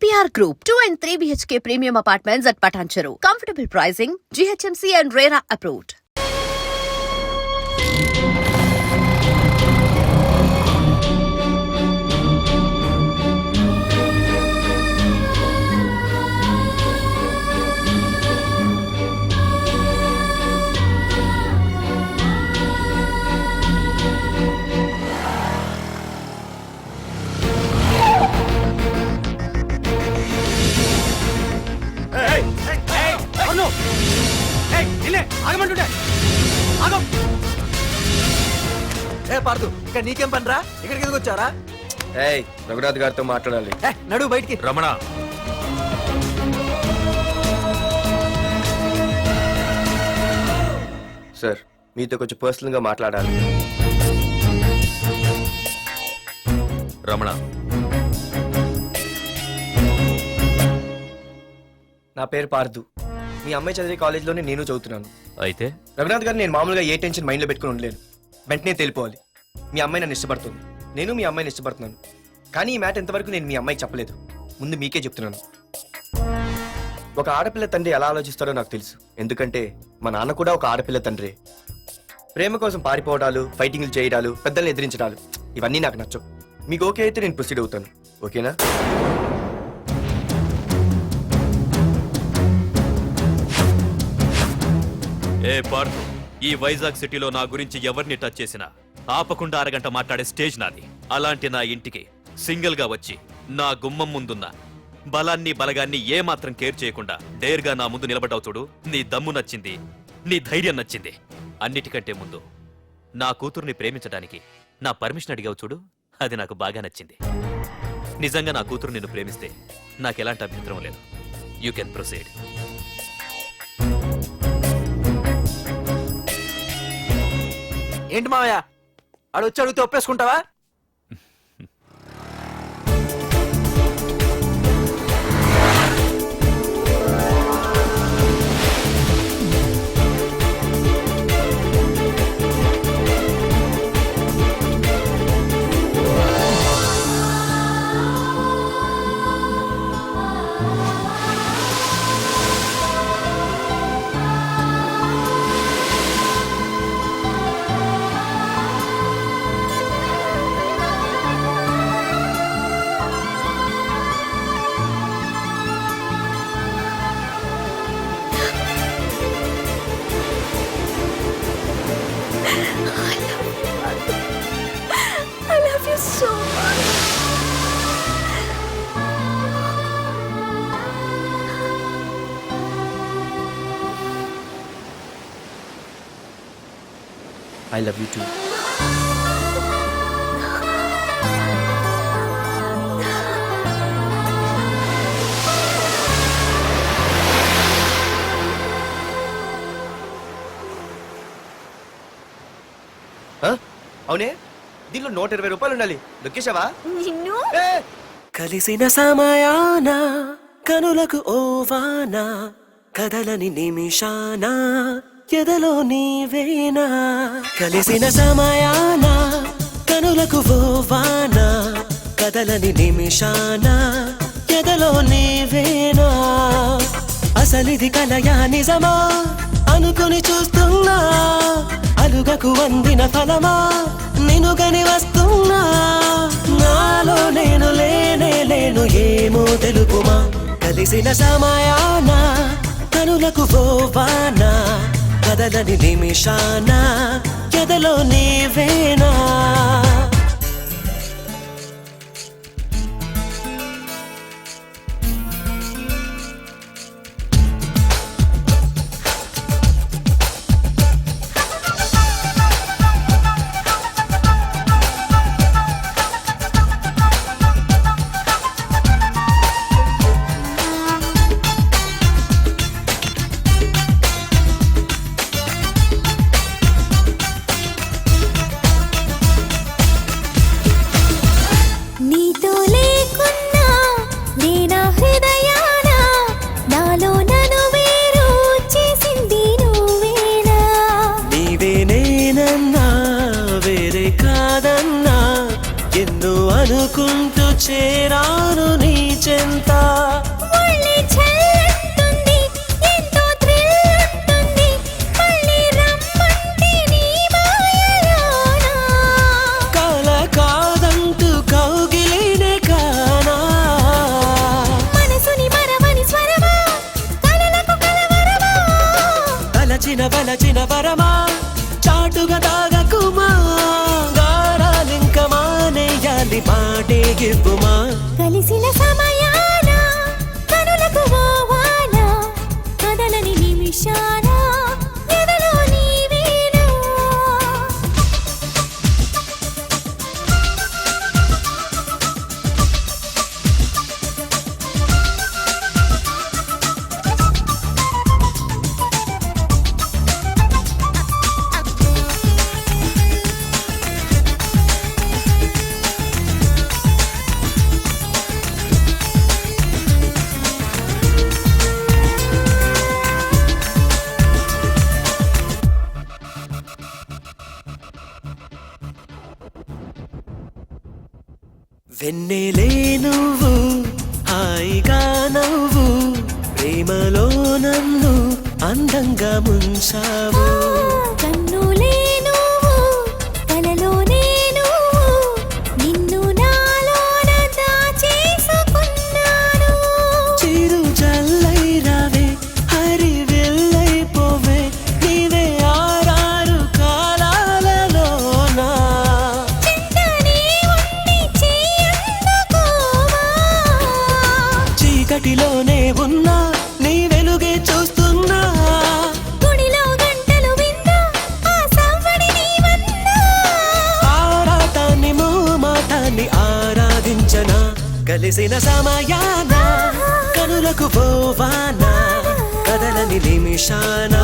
EPR Group, 2 and 3 BHK premium apartments at Patancheru. Comfortable pricing, GHMC and RERA approved. Pardhu ఇక్కడ నీకేం పనిరా? ఇక్కడికి ఎందుకు వచ్చారా? రఘునాథ్ గారితో మాట్లాడాలి. నడు బయటికి. రమణ, సార్ మీతో కొంచెం పర్సనల్ గా మాట్లాడాలి. రమణ, నా పేరు పార్దు. మీ అమ్మాయి చదివే కాలేజ్లోనే నేను చదువుతున్నాను. అయితే రఘునాథ్ గారు నేను మామూలుగా ఏ టెన్షన్ మైండ్లో పెట్టుకుని ఉండలేను. వెంటనే తెలిపోవాలి. మీ అమ్మాయి నన్ను ఇష్టపడుతుంది, నేను మీ అమ్మాయిని ఇష్టపడుతున్నాను. కానీ ఈ మ్యాటర్ ఇంతవరకు నేను మీ అమ్మాయికి చెప్పలేదు. ముందు మీకే చెప్తున్నాను. ఒక ఆడపిల్ల తండ్రి ఎలా ఆలోచిస్తాడో నాకు తెలుసు. ఎందుకంటే మా నాన్న కూడా ఒక ఆడపిల్ల తండ్రి. ప్రేమ కోసం పారిపోవడాలు, ఫైటింగ్లు చేయడాలు, పెద్దల్ని ఎదిరించడాలు ఇవన్నీ నాకు నచ్చవు. మీకు ఓకే అయితే నేను ప్రొసీడ్ అవుతాను. ఓకేనా? ఏ పార్దు, ఈ వైజాగ్ సిటీలో నా గురించి ఎవరిని టచ్ చేసినా ఆపకుండా అరగంట మాట్లాడే స్టేజ్ నాది. అలాంటి నా ఇంటికి సింగిల్ గా వచ్చి నా గుమ్మం ముందున్న బలాన్ని బలగాన్ని ఏమాత్రం కేర్ చేయకుండా డేర్గా నా ముందు నిలబడ్డావు చూడు. నీ దమ్ము నచ్చింది, నీ ధైర్యం నచ్చింది. అన్నిటికంటే ముందు నా కూతుర్ని ప్రేమించడానికి నా పర్మిషన్ అడిగావు చూడు, అది నాకు బాగా నచ్చింది. నిజంగా నా కూతురు నిన్ను ప్రేమిస్తే నాకెలాంటి అభ్యంతరం లేదు. You can proceed. ఏంటి మావయ్య, ఆడొచ్చి అడిగితే ఒప్పేసుకుంటావా? I love you so much. I love you too. అవునే, దీనిలో 120 రూపాయలు ఉండాలి. దొక్కేశావా? నిన్ను కలిసిన సమయాన కనులకు ఓవాన కదలని నిమిషాన ఎదలో నీవేనా. కలిసిన సమయాన కనులకు ఓవాన కదలని నిమిషాన ఎదలో నీవేనా. అసలిది కలయా నిజమా అనుకుని చూస్తున్నా, అలుగకు అందిన ఫలమా నినుగని వస్తున్నా. నాలో నేను లేనే లేను ఏమో తెలుపుమా. కలిసిన సమయాన కనులకు ఓవాన కదలని నిమిషాన ఎదలో నీవేనా. కలిసిన సమయాన కనులకు ఓవాన కదలని నిమిషాన ఎదలో నీవేనా వెన్నెలే నువ్వు హాయిగా నవ్వు ప్రేమలో నన్ను అందంగా ముంచావు కన్నులే నువ్వు కలలోనే నువ్వు నిన్ను నాలోన దాచేసుకున్నాను చిరు జల్లై రావే హరి వెళ్ళై పోవే నీవే ఆరారు కాలాలలోనా చింతనే ఉండి చెయ్యందుకోవా చీకటిలోనే ఉన్నా నీ వెలుగే చూస్తున్నా గుడిలో గంటలు విన్నా ఆ సవ్వడి నీవన్నా ఆరాటాన్ని మోమాటాన్ని ఆరాధించనా కలిసిన సమయాన కనులకు పోవానా కదలని నిమిషాన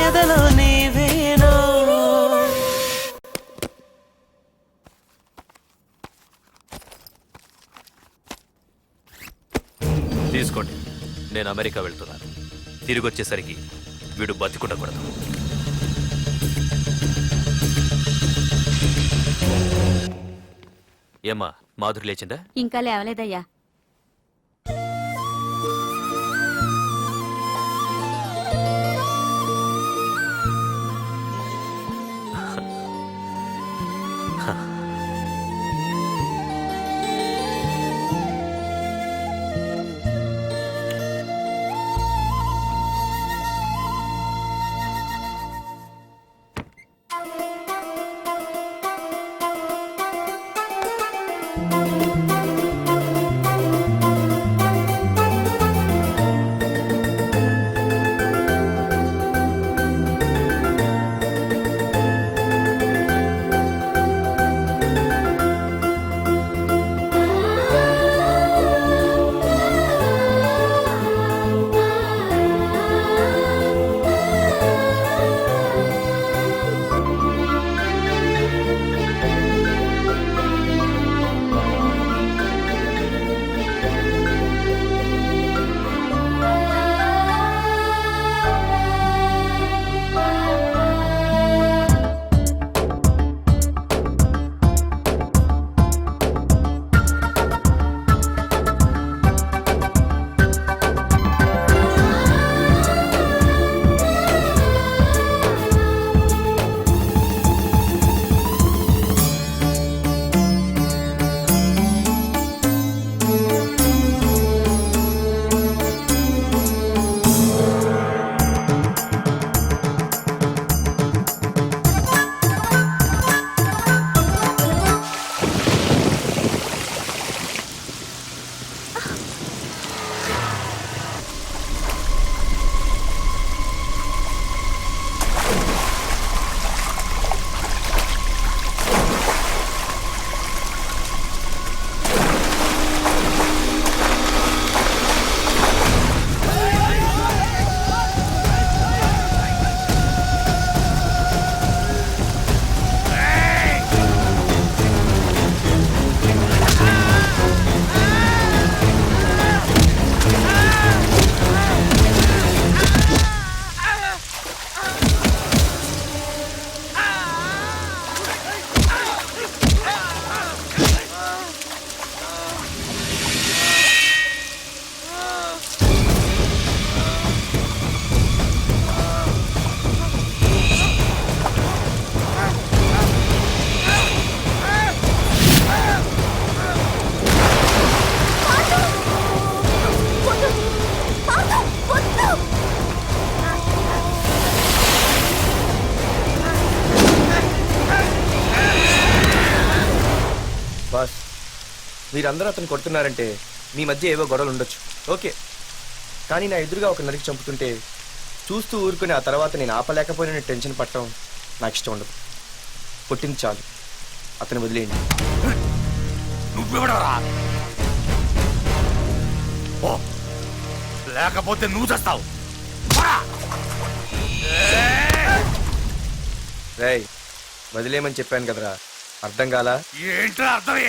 ఎదలో నీవేనా తీసుకోండి, నేను అమెరికా వెళ్తున్నాను. తిరిగి వచ్చేసరికి వీడు బతికుండకూడదు. ఏమ్మా, మాధురి లేచిందా? ఇంకా లేవలేదయ్యా. మీరందరూ అతను కొడుతున్నారంటే మీ మధ్య ఏవో గొడవలు ఉండొచ్చు, ఓకే. కానీ నా ఎదురుగా ఒక నరికి చంపుతుంటే చూస్తూ ఊరుకుని ఆ తర్వాత నేను ఆపలేకపోయిన టెన్షన్ పట్టడం నాకు ఇష్టం ఉండదు. కొట్టింది చాలు, అతను వదిలేయండి. నువ్వెవడరా? ఓ, లేకపోతే నువ్వు చేస్తావు. రేయ్, వదిలేయమని చెప్పాను కదరా, అర్థం కాలా? ఏంట్రా అర్థమే?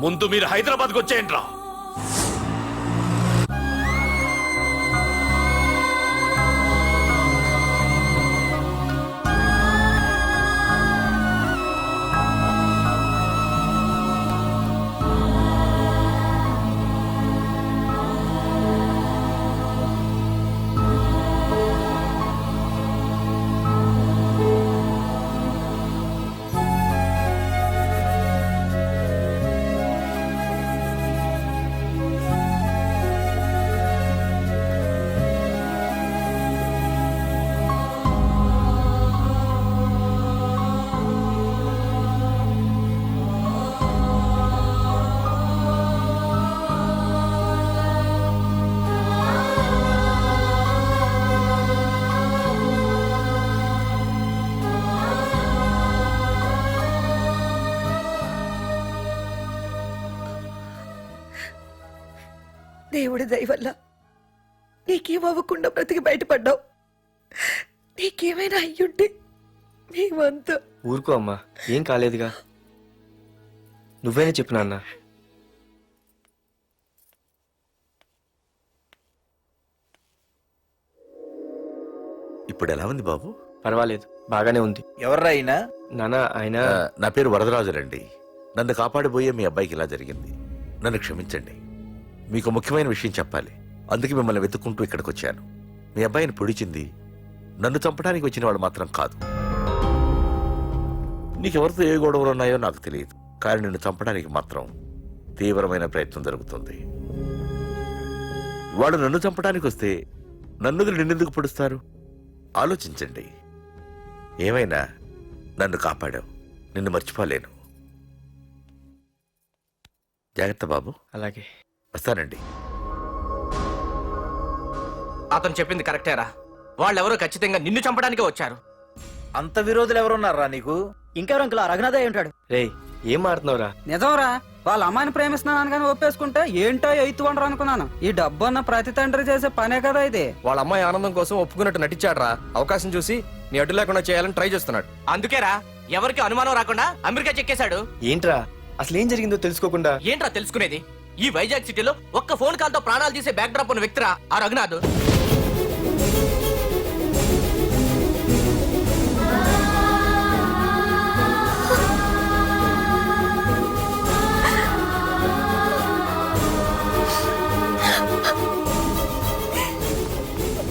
ముందు మీరు హైదరాబాద్కి వచ్చేయండి రా. దేవుడి దయ వల్ల నీకేమవ్వకుండా బ్రతికి బయటపడ్డావు. నీకేమైనా అయ్యుంటే మేమంతా. ఊరుకో అమ్మా, ఏం కాలేదుగా. నువ్వేనే చెప్పు నాన్న. ఇప్పుడు ఎలా ఉంది బాబు? పర్వాలేదు, బాగానే ఉంది. ఎవర్రా అయినా? నాన్న ఆయన నా పేరు వరదరాజులండి. నన్ను కాపాడిపోయే మీ అబ్బాయికి ఇలా జరిగింది. నన్ను క్షమించండి. మీకు ముఖ్యమైన విషయం చెప్పాలి. అందుకే మిమ్మల్ని వెతుక్కుంటూ ఇక్కడికి వచ్చాను. మీ అబ్బాయిని పొడిచింది నన్ను చంపడానికి వచ్చిన వాడు మాత్రం కాదు. నీకెవరితో ఏ గొడవలు ఉన్నాయో నాకు తెలియదు, కానీ నిన్ను చంపడానికి మాత్రం తీవ్రమైన ప్రయత్నం జరుగుతుంది. వాడు నన్ను చంపడానికి వస్తే నన్ను నిన్నెందుకు పొడుస్తారు? ఆలోచించండి. ఏమైనా నన్ను కాపాడావు, నిన్ను మర్చిపోలేను. జాగ్రత్త బాబు. అలాగే. వస్తానండి. అతను చెప్పింది కరెక్టేరా. వాళ్ళెవరో ఖచ్చితంగా నిన్ను చంపడానికే వచ్చారు. అంత విరోధులు ఎవరున్నారా నీకు? ఇంకెవరు అంకుల్? రఘునాథే ఉంటాడు. రే, ఏం మాడుతున్నావురా? నిజంరా, వాళ్ళ అమ్మాయిని ప్రేమిస్తున్నాను కానీ ఒప్పేసుకుంటే ఏంటో ఎయిత్ వండరు అనుకున్నాను. ఈ డబ్బు అన్న ప్రతి తండ్రి చేసే పనే కదా ఇది. వాళ్ళ అమ్మాయి ఆనందం కోసం ఒప్పుకున్నట్టు నటించాడురా. అవకాశం చూసి నీ అడ్డు లేకుండా చేయాలని ట్రై చేస్తున్నాడు. అందుకేరా ఎవరికి అనుమానం రాకుండా అమెరికా చెక్కేశాడు. ఏంట్రా అసలు ఏం జరిగిందో తెలుసుకోకుండా? ఏంట్రా తెలుసుకునేది? ఈ వైజాగ్ సిటీలో ఒక్క ఫోన్ కాల్ తో ప్రాణాలు తీసే బ్యాక్ డ్రాప్ ఉన్న వ్యక్తిరా ఆ రఘునాథ్.